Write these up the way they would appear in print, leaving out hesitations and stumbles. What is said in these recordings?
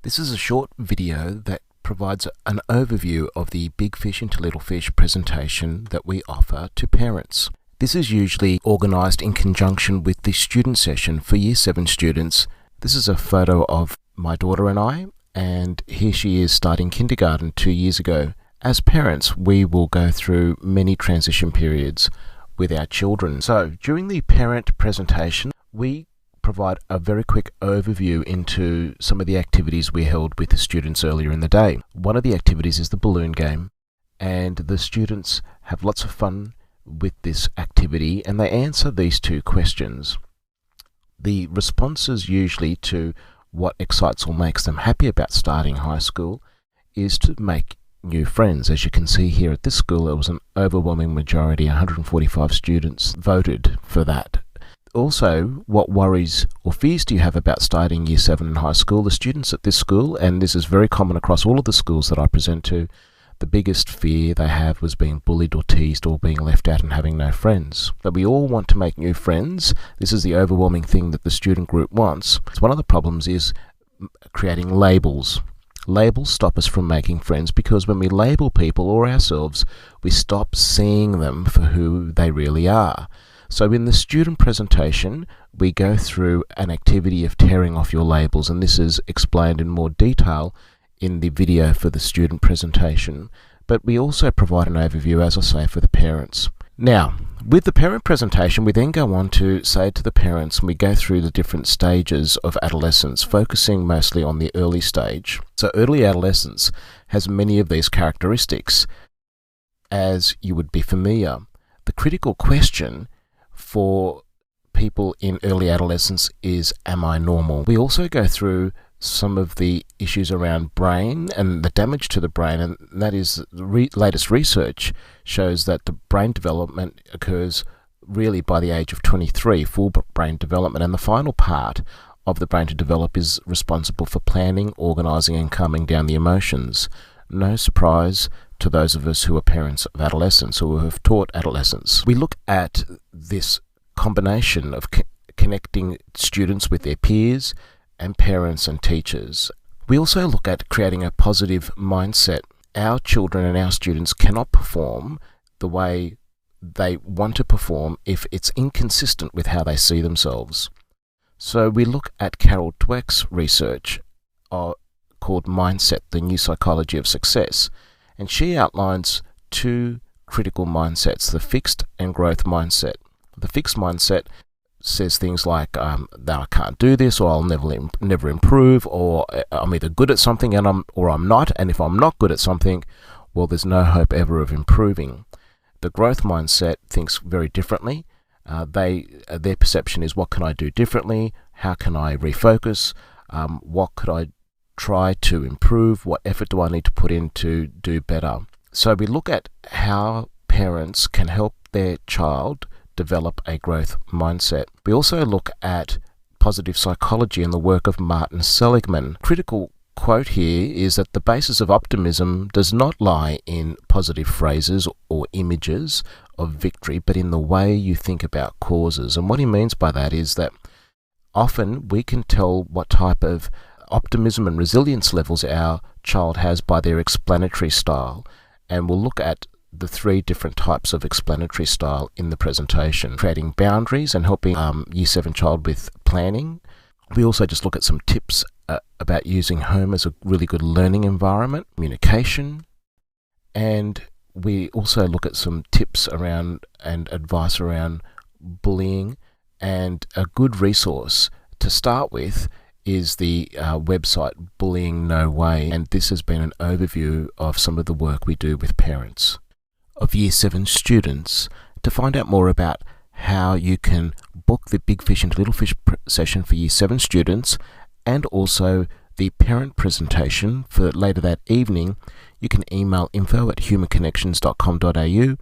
This is a short video that provides an overview of the Big Fish into Little Fish presentation that we offer to parents. This is usually organised in conjunction with the student session for Year 7 students. This is a photo of my daughter and here she is starting kindergarten 2 years ago. As parents, we will go through many transition periods with our children. So during the parent presentation, we provide a very quick overview into some of the activities we held with the students earlier in the day. One of the activities is the balloon game, and the students have lots of fun with this activity and they answer these two questions. The responses usually to what excites or makes them happy about starting high school is to make new friends. As you can see here at this school, there was an overwhelming majority, 145 students voted for that. Also, what worries or fears do you have about starting Year 7 in high school? The students at this school, and this is very common across all of the schools that I present to, the biggest fear they have was being bullied or teased or being left out and having no friends. But we all want to make new friends. This is the overwhelming thing that the student group wants. So one of the problems is creating labels. Labels stop us from making friends because when we label people or ourselves, we stop seeing them for who they really are. So in the student presentation, we go through an activity of tearing off your labels, and this is explained in more detail in the video for the student presentation. But we also provide an overview, as I say, for the parents. Now, with the parent presentation, we then go on to say to the parents, and we go through the different stages of adolescence, focusing mostly on the early stage. So early adolescence has many of these characteristics, as you would be familiar. The critical question for people in early adolescence is, am I normal? We also go through some of the issues around brain and the damage to the brain, and that is latest research shows that the brain development occurs really by the age of 23, full brain development, and the final part of the brain to develop is responsible for planning, organising and calming down the emotions. No surprise to those of us who are parents of adolescents or who have taught adolescents. We look at this combination of connecting students with their peers and parents and teachers. We also look at creating a positive mindset. Our children and our students cannot perform the way they want to perform if it's inconsistent with how they see themselves. So we look at Carol Dweck's research called Mindset, the New Psychology of Success, and she outlines two critical mindsets, the fixed and growth mindset. The fixed mindset says things like that I can't do this, or I'll never improve, or I'm either good at something or I'm not, and if I'm not good at something, well, there's no hope ever of improving. The growth mindset thinks very differently. Their perception is, what can I do differently? How can I refocus? What could I try to improve? What effort do I need to put in to do better? So we look at how parents can help their child develop a growth mindset. We also look at positive psychology and the work of Martin Seligman. Critical quote here is that the basis of optimism does not lie in positive phrases or images of victory, but in the way you think about causes. And what he means by that is that often we can tell what type of optimism and resilience levels our child has by their explanatory style, and we'll look at the three different types of explanatory style in the presentation: creating boundaries and helping Year 7 child with planning. We also just look at some tips about using home as a really good learning environment, communication, and we also look at some tips around and advice around bullying. And a good resource to start with is the website Bullying No Way, and this has been an overview of some of the work we do with parents of Year 7 students. To find out more about how you can book the Big Fish into Little Fish session for Year 7 students and also the parent presentation for later that evening, you can email info@humanconnections.com.au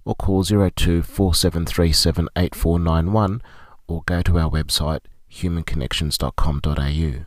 or call 0247378491 or go to our website humanconnections.com.au.